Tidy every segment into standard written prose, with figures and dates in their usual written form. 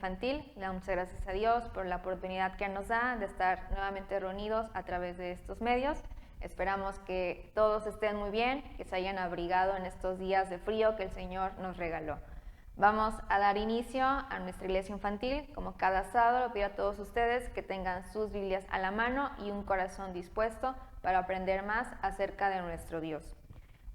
infantil. Le damos gracias a Dios por la oportunidad que nos da de estar nuevamente reunidos a través de estos medios. Esperamos que todos estén muy bien, que se hayan abrigado en estos días de frío que el Señor nos regaló. Vamos a dar inicio a nuestra iglesia infantil. Como cada sábado, le pido a todos ustedes que tengan sus Biblias a la mano y un corazón dispuesto para aprender más acerca de nuestro Dios.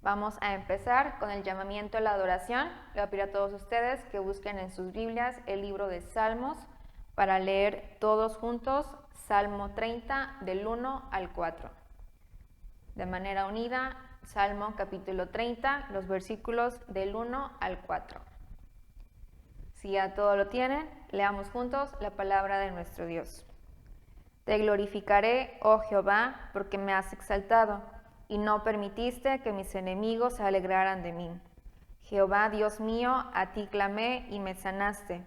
Vamos a empezar con el llamamiento a la adoración. Le pido a todos ustedes que busquen en sus Biblias el libro de Salmos para leer todos juntos Salmo 30 del 1 al 4. De manera unida, Salmo capítulo 30, los versículos del 1 al 4. Si ya todo lo tienen, leamos juntos la palabra de nuestro Dios. Te glorificaré, oh Jehová, porque me has exaltado, y no permitiste que mis enemigos se alegraran de mí. Jehová, Dios mío, a ti clamé y me sanaste.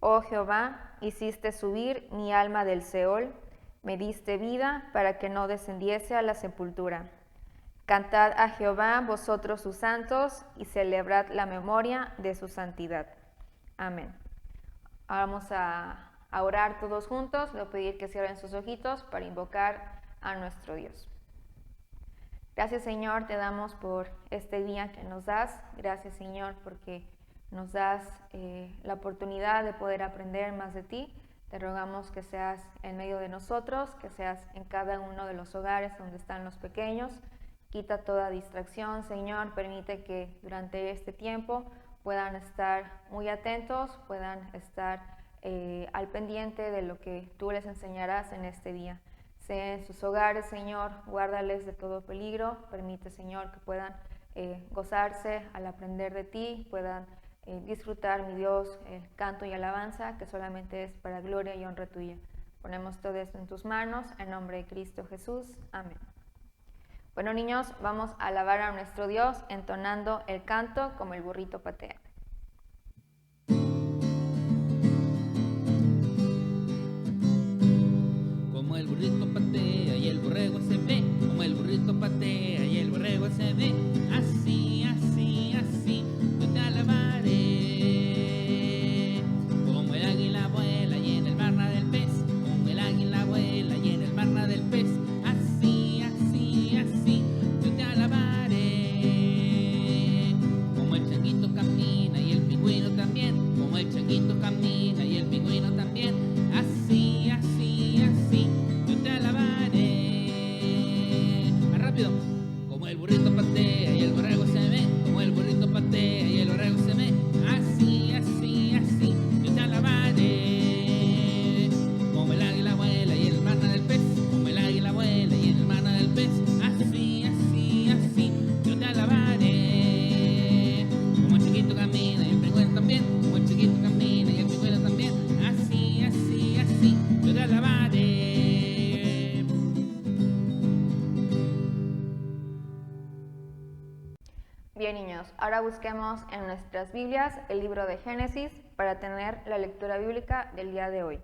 Oh Jehová, hiciste subir mi alma del Seol, me diste vida para que no descendiese a la sepultura. Cantad a Jehová vosotros sus santos, y celebrad la memoria de su santidad. Amén. Ahora vamos a orar todos juntos. Le voy a pedir que cierren sus ojitos para invocar a nuestro Dios. Gracias, Señor, te damos por este día que nos das. Gracias, Señor, porque nos das la oportunidad de poder aprender más de ti. Te rogamos que seas en medio de nosotros, que seas en cada uno de los hogares donde están los pequeños. Quita toda distracción, Señor. Permite que durante este tiempo puedan estar muy atentos, puedan estar al pendiente de lo que tú les enseñarás en este día. Sé en sus hogares, Señor, guárdales de todo peligro. Permite, Señor, que puedan gozarse al aprender de ti, puedan disfrutar, mi Dios, el canto y alabanza que solamente es para gloria y honra tuya. Ponemos todo esto en tus manos, en nombre de Cristo Jesús. Amén. Bueno, niños, vamos a alabar a nuestro Dios entonando el canto como el burrito patea. Como el burrito patea y el borrego se ve, como el burrito patea y el borrego se ve, así, así, así, yo te alabaré. Como el águila vuela y en el mar nada del pez, como el águila vuela y en el mar nada del pez, así, así, así, yo te alabaré. Como el changuito camina y el pingüino también, como el changuito camina y el pingüino también, así, así, así, yo te alabaré. Más rápido. Como el burrito patea y el borrego se ve, como el burrito patea y el borrego se ve, así, así, así, yo te alabaré. Como el águila vuela y en el mar nada del pez, como el águila vuela y en el mar nada del pez, así, así, así, yo te alabaré. Como el chiquito camina y el pingüino también, como el chiquito camina y el pingüino también, así, así, así, yo te alabaré. Bien, niños, ahora busquemos en nuestras Biblias el libro de Génesis para tener la lectura bíblica del día de hoy.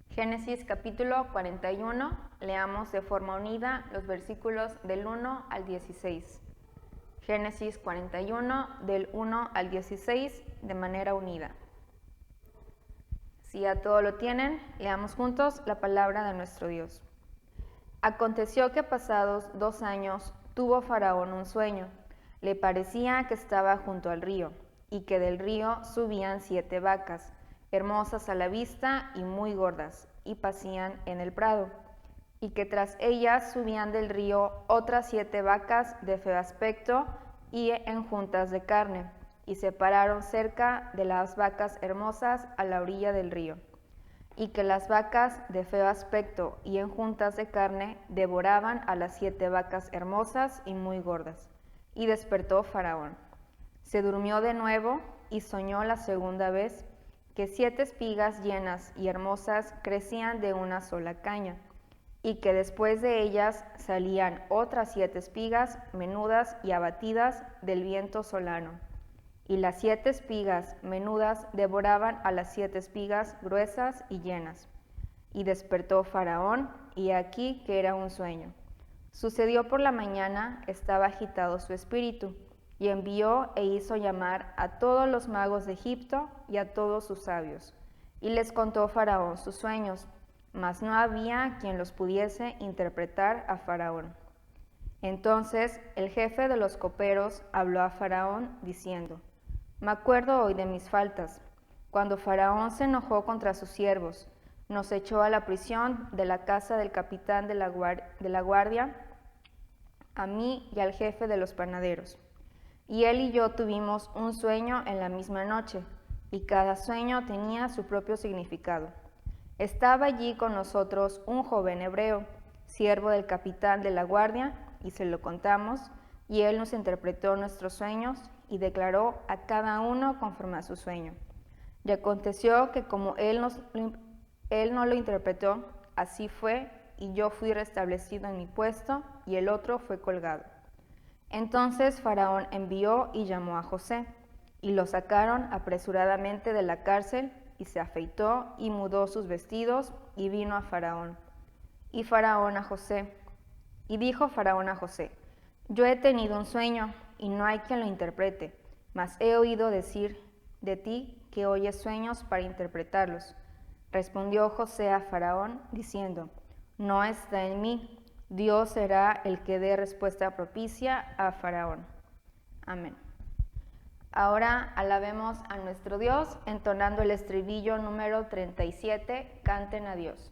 Génesis capítulo 41, leamos de forma unida los versículos del 1 al 16. Génesis 41, del 1 al 16, de manera unida. Si ya todo lo tienen, leamos juntos la palabra de nuestro Dios. Aconteció que pasados 2 años tuvo Faraón un sueño. Le parecía que estaba junto al río, y que del río subían 7 vacas, hermosas a la vista y muy gordas, y pacían en el prado, y que tras ellas subían del río otras 7 vacas de feo aspecto y enjuntas de carne, y se pararon cerca de las vacas hermosas a la orilla del río, y que las vacas de feo aspecto y enjuntas de carne devoraban a las 7 vacas hermosas y muy gordas. Y despertó Faraón. Se durmió de nuevo y soñó la segunda vez que 7 espigas llenas y hermosas crecían de una sola caña, y que después de ellas salían otras 7 espigas menudas y abatidas del viento solano. Y las 7 espigas menudas devoraban a las 7 espigas gruesas y llenas. Y despertó Faraón, y aquí que era un sueño. Sucedió por la mañana, estaba agitado su espíritu, y envió e hizo llamar a todos los magos de Egipto y a todos sus sabios. Y les contó Faraón sus sueños, mas no había quien los pudiese interpretar a Faraón. Entonces el jefe de los coperos habló a Faraón diciendo: Me acuerdo hoy de mis faltas, cuando Faraón se enojó contra sus siervos, nos echó a la prisión de la casa del capitán de la guardia, a mí y al jefe de los panaderos. Y él y yo tuvimos un sueño en la misma noche, y cada sueño tenía su propio significado. Estaba allí con nosotros un joven hebreo, siervo del capitán de la guardia, y se lo contamos, y él nos interpretó nuestros sueños y declaró a cada uno conforme a su sueño. Y aconteció que como él no lo interpretó, así fue, y yo fui restablecido en mi puesto, y el otro fue colgado. Entonces Faraón envió y llamó a José, y lo sacaron apresuradamente de la cárcel, y se afeitó y mudó sus vestidos, y vino a Faraón. Y dijo Faraón a José: Yo he tenido un sueño, y no hay quien lo interprete, mas he oído decir de ti que oyes sueños para interpretarlos. Respondió José a Faraón, diciendo: No está en mí, Dios será el que dé respuesta propicia a Faraón. Amén. Ahora alabemos a nuestro Dios, entonando el estribillo número 37, Canten a Dios.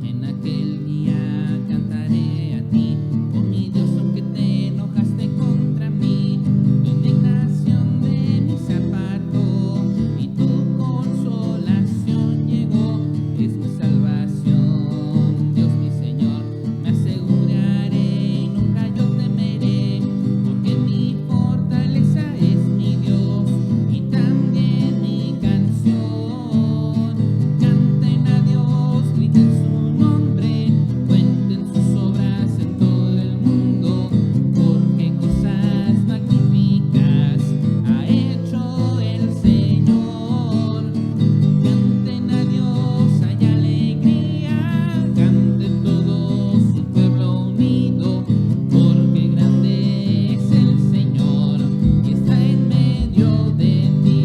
En aquel día cantaré a ti, oh mi Dios, aunque te enojaste contra mí, tu indignación de mí se apartó y tu consolación llegó, es mi salvación, Dios mi Señor, me aseguraré y nunca yo temeré, porque mi fortaleza es mi Dios y también mi canción. Canten a Dios, griten su nombre, cuenten sus obras en todo el mundo, porque cosas magníficas ha hecho el Señor. Canten a Dios, hay alegría, cante todo su pueblo unido, porque grande es el Señor y está en medio de ti.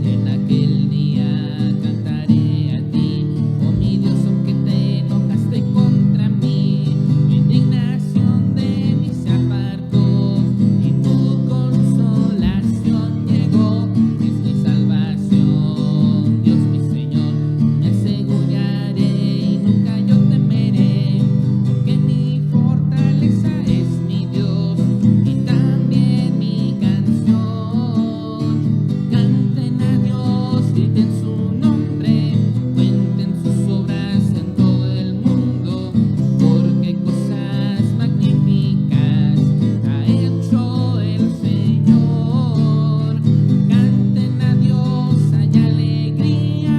En aquel día cantaré a ti, oh mi Dios, aunque te enojaste contra mí, tu indignación de mí se apartó y tu consolación llegó, es mi salvación, Dios mi Señor, me aseguraré y nunca yo temeré, porque mi fortaleza es mi Dios y también mi canción. Canten a Dios, griten su nombre, cuenten sus obras en todo el mundo, porque cosas magníficas ha hecho el Señor. Canten a Dios, hay alegría,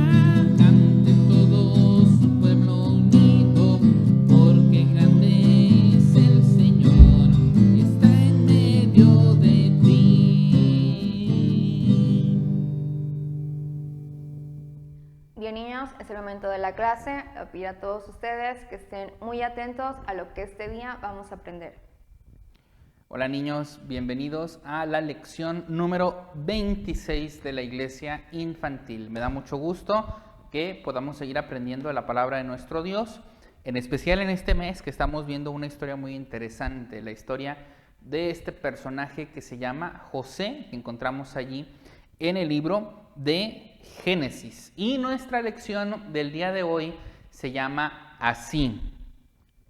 cante todo su pueblo unido, porque grande es el Señor y está en medio de ti. Bien, niños, es el momento de la clase. Le pido a todos ustedes que estén muy atentos a lo que este día vamos a aprender. Hola niños, bienvenidos a la lección número 26 de la Iglesia Infantil. Me da mucho gusto que podamos seguir aprendiendo la palabra de nuestro Dios, en especial en este mes que estamos viendo una historia muy interesante, la historia de este personaje que se llama José, que encontramos allí en el libro de Génesis. Y nuestra lección del día de hoy se llama así: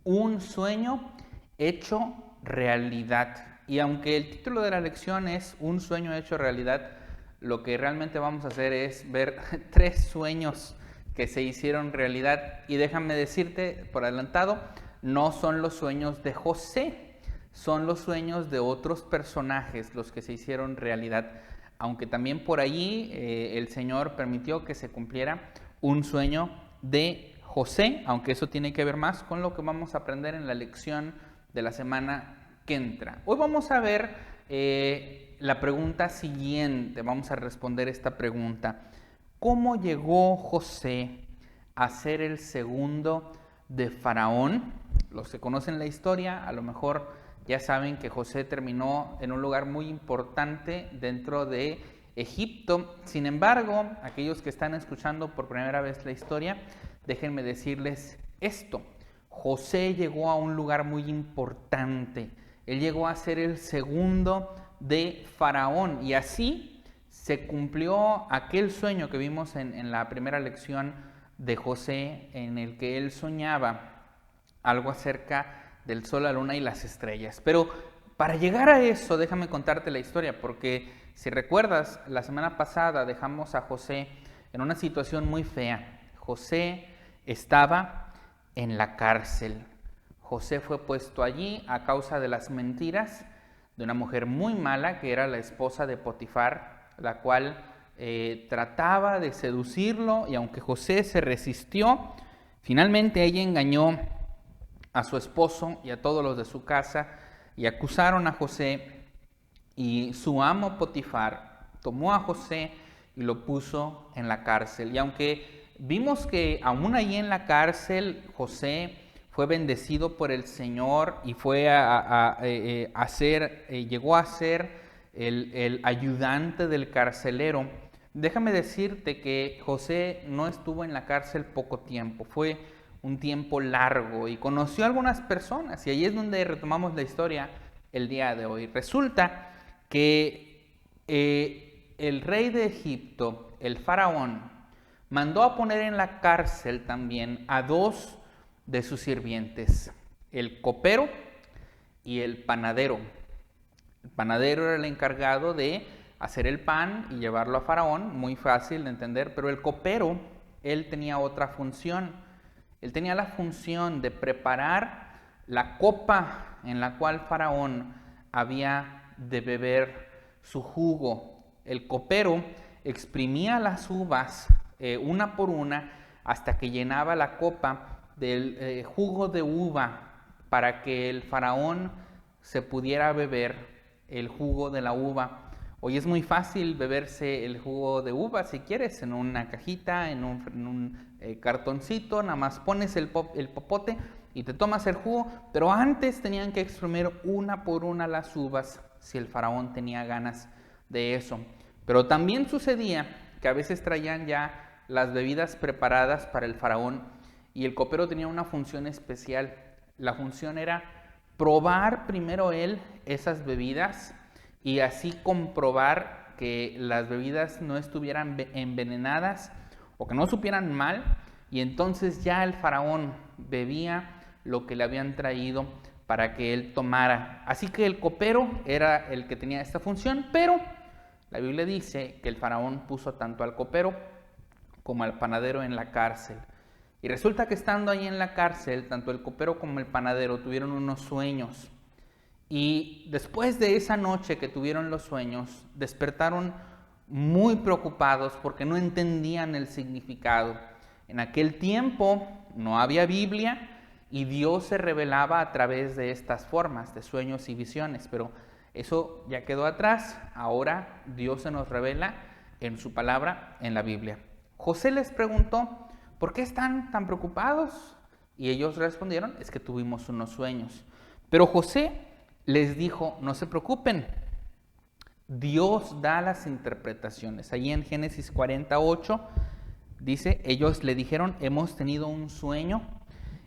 un sueño hecho realidad. Y aunque el título de la lección es un sueño hecho realidad, lo que realmente vamos a hacer es ver 3 sueños que se hicieron realidad. Y déjame decirte por adelantado, no son los sueños de José, son los sueños de otros personajes los que se hicieron realidad. Aunque también por allí el Señor permitió que se cumpliera un sueño de José, aunque eso tiene que ver más con lo que vamos a aprender en la lección de la semana que entra. Hoy vamos a ver la pregunta siguiente, vamos a responder esta pregunta: ¿cómo llegó José a ser el segundo de Faraón? los que conocen la historia, a lo mejor ya saben que José terminó en un lugar muy importante dentro de Egipto. Sin embargo, aquellos que están escuchando por primera vez la historia, déjenme decirles esto. José llegó a un lugar muy importante. Él llegó a ser el segundo de Faraón, y así se cumplió aquel sueño que vimos en la primera lección de José, en el que él soñaba algo acerca del sol, la luna y las estrellas. Pero para llegar a eso, déjame contarte la historia, porque si recuerdas, la semana pasada dejamos a José en una situación muy fea. José estaba en la cárcel. José fue puesto allí a causa de las mentiras de una mujer muy mala, que era la esposa de Potifar, la cual trataba de seducirlo, y aunque José se resistió, finalmente ella engañó a su esposo y a todos los de su casa, y acusaron a José, y su amo Potifar tomó a José y lo puso en la cárcel. Y aunque vimos que aún allí en la cárcel José fue bendecido por el Señor y fue llegó a ser el ayudante del carcelero, déjame decirte que José no estuvo en la cárcel poco tiempo, fue un tiempo largo, y conoció a algunas personas, y ahí es donde retomamos la historia el día de hoy. Resulta que el rey de Egipto, el faraón, mandó a poner en la cárcel también a dos de sus sirvientes, el copero y el panadero. El panadero era el encargado de hacer el pan y llevarlo a Faraón, muy fácil de entender, pero el copero, él tenía otra función. Él tenía la función de preparar la copa en la cual Faraón había de beber su jugo. El copero exprimía las uvas una por una hasta que llenaba la copa del jugo de uva, para que el faraón se pudiera beber el jugo de la uva. Hoy es muy fácil beberse el jugo de uva, si quieres, en una cajita, en un cartoncito, nada más pones el popote y te tomas el jugo, pero antes tenían que exprimir una por una las uvas si el faraón tenía ganas de eso. Pero también sucedía que a veces traían ya las bebidas preparadas para el faraón, y el copero tenía una función especial. La función era probar primero él esas bebidas y así comprobar que las bebidas no estuvieran envenenadas o que no supieran mal, y entonces ya el faraón bebía lo que le habían traído para que él tomara. Así que el copero era el que tenía esta función, pero la Biblia dice que el faraón puso tanto al copero como al panadero en la cárcel. Y resulta que estando ahí en la cárcel, tanto el copero como el panadero tuvieron unos sueños. Y después de esa noche que tuvieron los sueños, despertaron muy preocupados porque no entendían el significado. En aquel tiempo no había Biblia y Dios se revelaba a través de estas formas, de sueños y visiones, pero eso ya quedó atrás. Ahora Dios se nos revela en su palabra, en la Biblia. José les preguntó: ¿por qué están tan preocupados? Y ellos respondieron: es que tuvimos unos sueños. Pero José les dijo: no se preocupen, Dios da las interpretaciones. Allí en Génesis 48 dice: ellos le dijeron: hemos tenido un sueño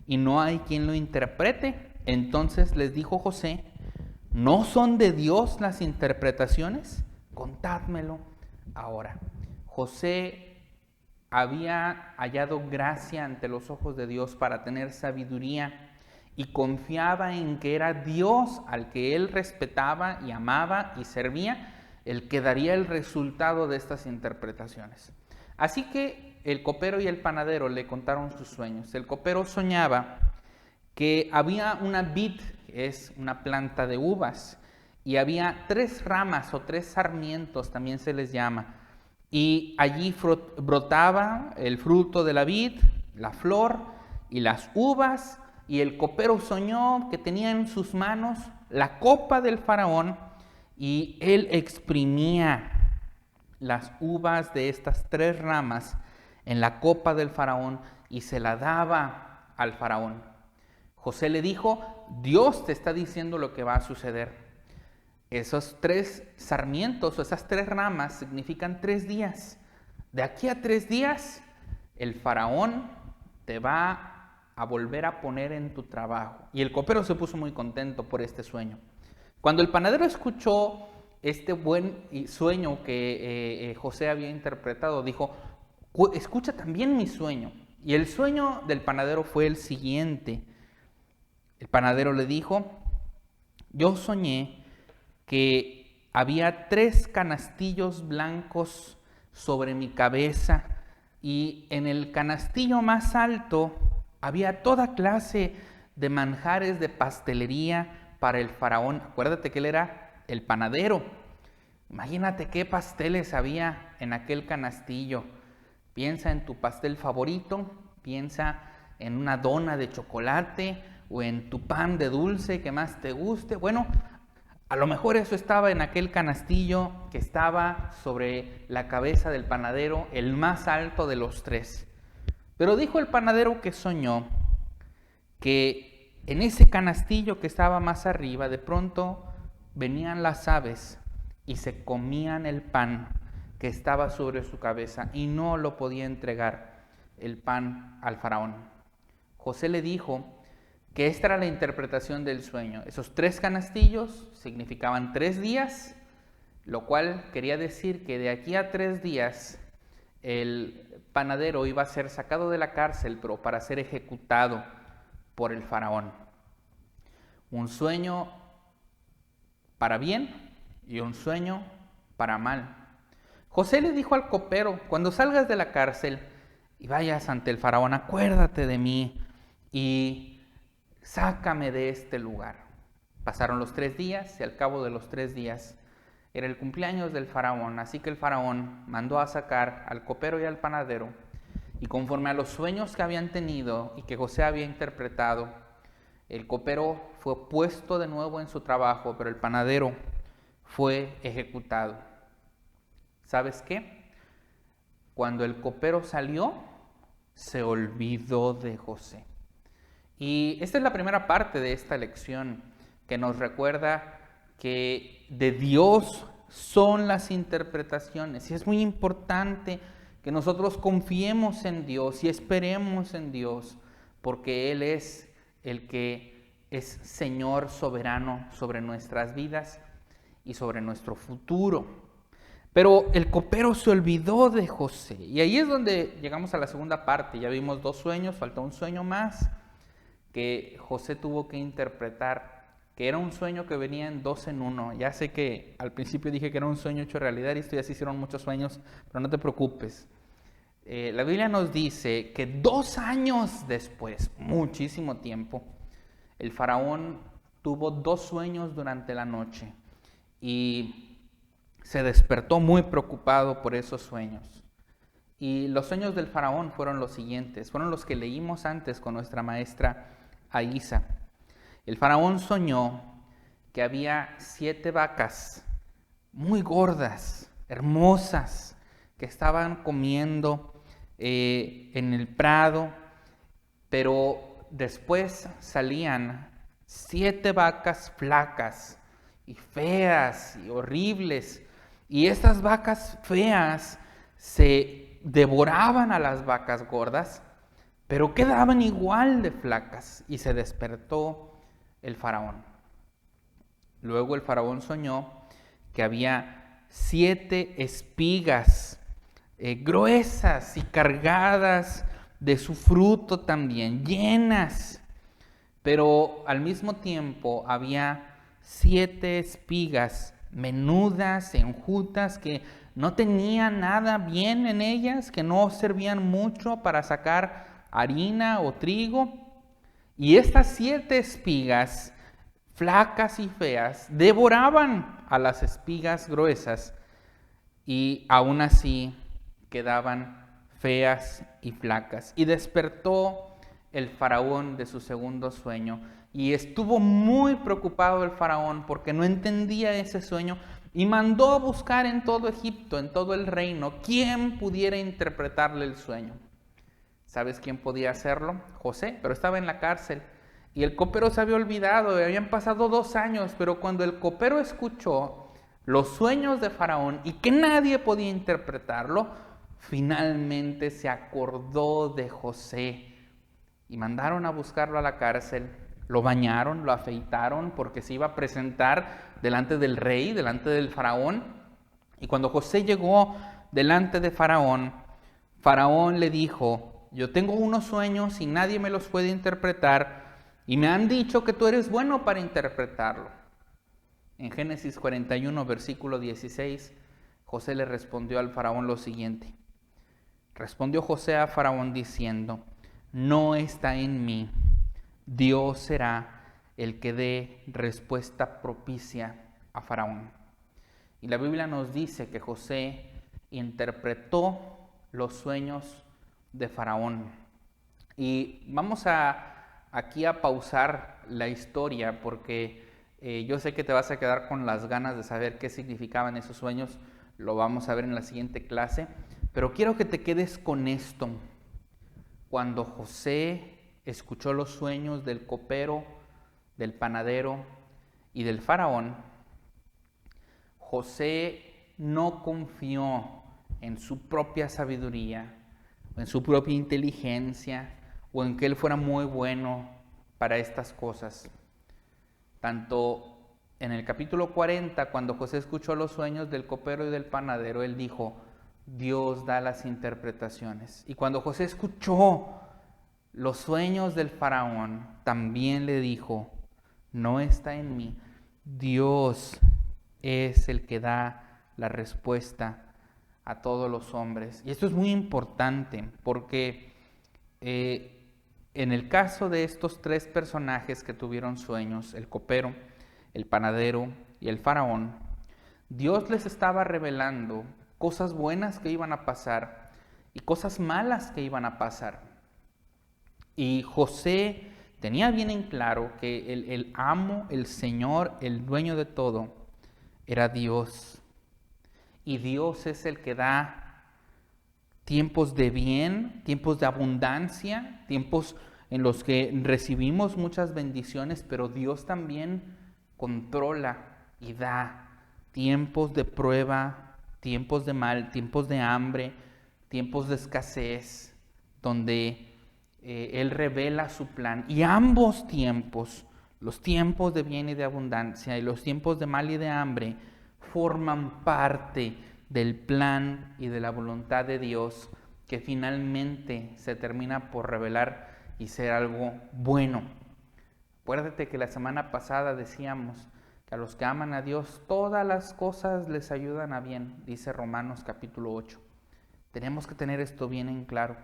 y no hay quien lo interprete. Entonces les dijo José: ¿no son de Dios las interpretaciones? Contádmelo ahora. José había hallado gracia ante los ojos de Dios para tener sabiduría, y confiaba en que era Dios, al que él respetaba y amaba y servía, el que daría el resultado de estas interpretaciones. Así que el copero y el panadero le contaron sus sueños. El copero soñaba que había una vid, que es una planta de uvas, y había 3 ramas o 3 sarmientos, también se les llama, y allí brotaba el fruto de la vid, la flor y las uvas, y el copero soñó que tenía en sus manos la copa del faraón, y él exprimía las uvas de estas 3 ramas en la copa del faraón y se la daba al faraón. José le dijo, Dios te está diciendo lo que va a suceder. Esos 3 sarmientos o esas 3 ramas significan 3 días. De aquí a 3 días, el faraón te va a volver a poner en tu trabajo. Y el copero se puso muy contento por este sueño. Cuando el panadero escuchó este buen sueño que José había interpretado, dijo, escucha también mi sueño. Y el sueño del panadero fue el siguiente. El panadero le dijo, yo soñé que había 3 canastillos blancos sobre mi cabeza y en el canastillo más alto había toda clase de manjares de pastelería para el faraón. Acuérdate que él era el panadero. Imagínate qué pasteles había en aquel canastillo. Piensa en tu pastel favorito, piensa en una dona de chocolate o en tu pan de dulce que más te guste. Bueno, a lo mejor eso estaba en aquel canastillo que estaba sobre la cabeza del panadero, el más alto de los 3. Pero dijo el panadero que soñó que en ese canastillo que estaba más arriba, de pronto venían las aves y se comían el pan que estaba sobre su cabeza y no lo podía entregar el pan al faraón. José le dijo que esta era la interpretación del sueño. Esos 3 canastillos significaban 3 días, lo cual quería decir que de aquí a 3 días el panadero iba a ser sacado de la cárcel, pero para ser ejecutado por el faraón. Un sueño para bien y un sueño para mal. José le dijo al copero, cuando salgas de la cárcel y vayas ante el faraón, acuérdate de mí y sácame de este lugar. Pasaron los 3 días y al cabo de los 3 días era el cumpleaños del faraón, así que el faraón mandó a sacar al copero y al panadero, y conforme a los sueños que habían tenido y que José había interpretado, el copero fue puesto de nuevo en su trabajo, pero el panadero fue ejecutado. ¿Sabes qué? Cuando el copero salió, se olvidó de José. Y esta es la primera parte de esta lección que nos recuerda que de Dios son las interpretaciones. Y es muy importante que nosotros confiemos en Dios y esperemos en Dios, porque Él es el que es Señor soberano sobre nuestras vidas y sobre nuestro futuro. Pero el copero se olvidó de José. Y ahí es donde llegamos a la segunda parte. Ya vimos 2 sueños, falta un sueño más que José tuvo que interpretar, que era un sueño que venía en 2 en 1. Ya sé que al principio dije que era un sueño hecho realidad y esto ya se hicieron muchos sueños, pero no te preocupes. La Biblia nos dice que 2 años después, muchísimo tiempo, el faraón tuvo 2 sueños durante la noche y se despertó muy preocupado por esos sueños. Y los sueños del faraón fueron los siguientes, fueron los que leímos antes con nuestra maestra Aisa. El faraón soñó que había 7 vacas muy gordas, hermosas, que estaban comiendo en el prado, pero después salían 7 vacas flacas y feas y horribles, y estas vacas feas se devoraban a las vacas gordas, pero quedaban igual de flacas, y se despertó el faraón. Luego el faraón soñó que había 7 espigas gruesas y cargadas de su fruto también, llenas, pero al mismo tiempo había 7 espigas menudas, enjutas, que no tenían nada bien en ellas, que no servían mucho para sacar harina o trigo. Y estas 7 espigas, flacas y feas, devoraban a las espigas gruesas y aún así quedaban feas y flacas. Y despertó el faraón de su segundo sueño y estuvo muy preocupado el faraón porque no entendía ese sueño y mandó a buscar en todo Egipto, en todo el reino, quién pudiera interpretarle el sueño. ¿Sabes quién podía hacerlo? José, pero estaba en la cárcel. Y el copero se había olvidado, habían pasado 2 años, pero cuando el copero escuchó los sueños de Faraón y que nadie podía interpretarlo, finalmente se acordó de José y mandaron a buscarlo a la cárcel. Lo bañaron, lo afeitaron porque se iba a presentar delante del rey, delante del faraón. Y cuando José llegó delante de Faraón, Faraón le dijo: yo tengo unos sueños y nadie me los puede interpretar, y me han dicho que tú eres bueno para interpretarlo. En Génesis 41, versículo 16, José le respondió al faraón lo siguiente. Respondió José a Faraón diciendo: no está en mí, Dios será el que dé respuesta propicia a Faraón. Y la Biblia nos dice que José interpretó los sueños de Faraón. Y vamos aquí a pausar la historia porque yo sé que te vas a quedar con las ganas de saber qué significaban esos sueños. Lo vamos a ver en la siguiente clase. Pero quiero que te quedes con esto. Cuando José escuchó los sueños del copero, del panadero y del faraón, José no confió en su propia sabiduría, en su propia inteligencia o en que él fuera muy bueno para estas cosas. Tanto en el capítulo 40, cuando José escuchó los sueños del copero y del panadero, él dijo: Dios da las interpretaciones. Y cuando José escuchó los sueños del faraón, también le dijo: no está en mí, Dios es el que da la respuesta a todos los hombres. Y esto es muy importante porque en el caso de estos 3 personajes que tuvieron sueños, el copero, el panadero y el faraón, Dios les estaba revelando cosas buenas que iban a pasar y cosas malas que iban a pasar. Y José tenía bien en claro que el amo, el Señor, el dueño de todo, era Dios. Y Dios es el que da tiempos de bien, tiempos de abundancia, tiempos en los que recibimos muchas bendiciones, pero Dios también controla y da tiempos de prueba, tiempos de mal, tiempos de hambre, tiempos de escasez, donde Él revela su plan. Y ambos tiempos, los tiempos de bien y de abundancia y los tiempos de mal y de hambre, forman parte del plan y de la voluntad de Dios, que finalmente se termina por revelar y ser algo bueno. Acuérdate que la semana pasada decíamos que a los que aman a Dios todas las cosas les ayudan a bien, dice Romanos capítulo 8. Tenemos que tener esto bien en claro.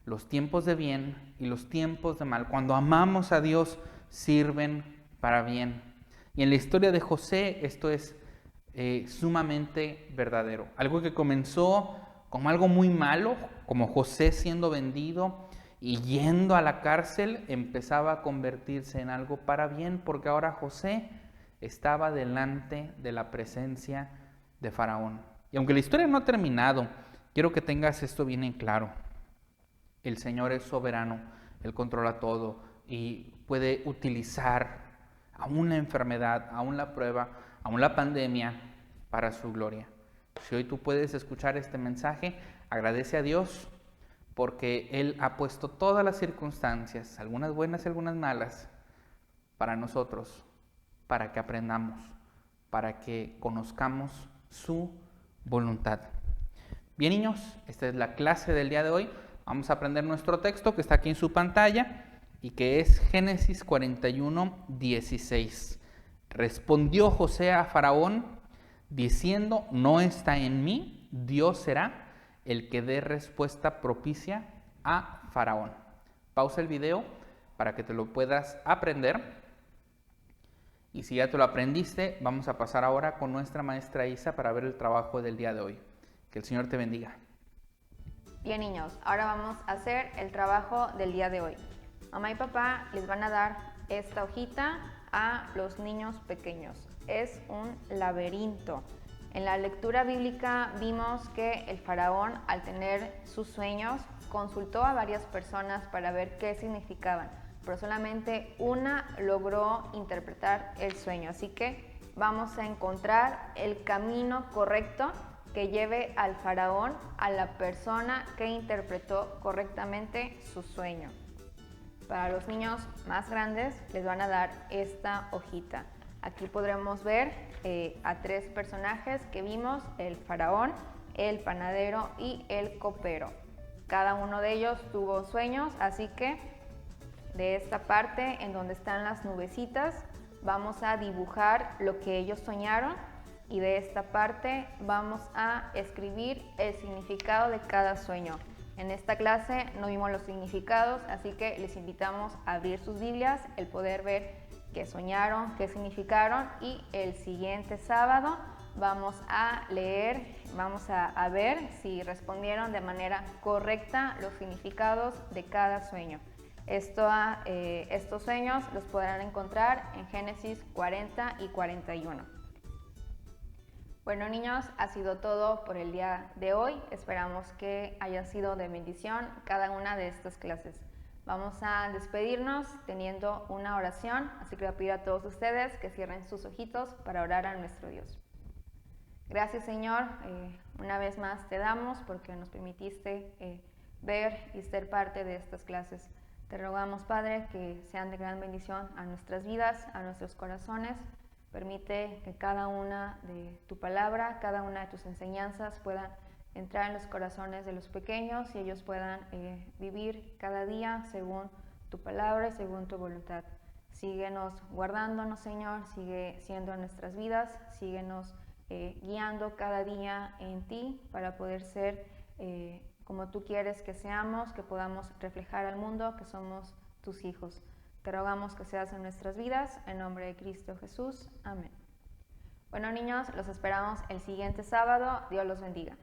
Los tiempos de bien y los tiempos de mal, cuando amamos a Dios, sirven para bien. Y en la historia de José esto es sumamente verdadero. Algo que comenzó como algo muy malo, como José siendo vendido y yendo a la cárcel, empezaba a convertirse en algo para bien, porque ahora José estaba delante de la presencia de Faraón. Y aunque la historia no ha terminado, quiero que tengas esto bien en claro. El Señor es soberano, Él controla todo y puede utilizar aún la enfermedad, aún la prueba, aún la pandemia para su gloria. Si hoy tú puedes escuchar este mensaje, agradece a Dios porque Él ha puesto todas las circunstancias, algunas buenas y algunas malas, para nosotros, para que aprendamos, para que conozcamos su voluntad. Bien, niños, esta es la clase del día de hoy. Vamos a aprender nuestro texto que está aquí en su pantalla y que es Génesis 41, 16. Respondió José a Faraón diciendo: no está en mí, Dios será el que dé respuesta propicia a Faraón. Pausa el video para que te lo puedas aprender. Y si ya te lo aprendiste, vamos a pasar ahora con nuestra maestra Isa para ver el trabajo del día de hoy. Que el Señor te bendiga. Bien, niños, ahora vamos a hacer el trabajo del día de hoy. Mamá y papá les van a dar esta hojita a los niños pequeños. Es un laberinto. En la lectura bíblica vimos que el faraón, al tener sus sueños, consultó a varias personas para ver qué significaban. pero solamente una logró interpretar el sueño. Así que vamos a encontrar el camino correcto que lleve al faraón a la persona que interpretó correctamente su sueño. Para los niños más grandes les van a dar esta hojita. Aquí podremos ver a 3 personajes que vimos: el faraón, el panadero y el copero. Cada uno de ellos tuvo sueños, así que de esta parte en donde están las nubecitas vamos a dibujar lo que ellos soñaron, y de esta parte vamos a escribir el significado de cada sueño. En esta clase no vimos los significados, así que les invitamos a abrir sus Biblias, el poder ver qué soñaron, qué significaron, y el siguiente sábado vamos a leer, vamos a ver si respondieron de manera correcta los significados de cada sueño. Estos sueños los podrán encontrar en Génesis 40 y 41. Bueno, niños, ha sido todo por el día de hoy. Esperamos que haya sido de bendición cada una de estas clases. Vamos a despedirnos teniendo una oración, así que le pido a todos ustedes que cierren sus ojitos para orar a nuestro Dios. Gracias, Señor, una vez más te damos porque nos permitiste ver y ser parte de estas clases. Te rogamos, Padre, que sean de gran bendición a nuestras vidas, a nuestros corazones. Permite que cada una de tu palabra, cada una de tus enseñanzas puedan entrar en los corazones de los pequeños y ellos puedan vivir cada día según tu palabra y según tu voluntad. Síguenos guardándonos, Señor, sigue siendo en nuestras vidas, síguenos guiando cada día en ti para poder ser como tú quieres que seamos, que podamos reflejar al mundo que somos tus hijos. Te rogamos que seas en nuestras vidas, en nombre de Cristo Jesús. Amén. Bueno, niños, los esperamos el siguiente sábado. Dios los bendiga.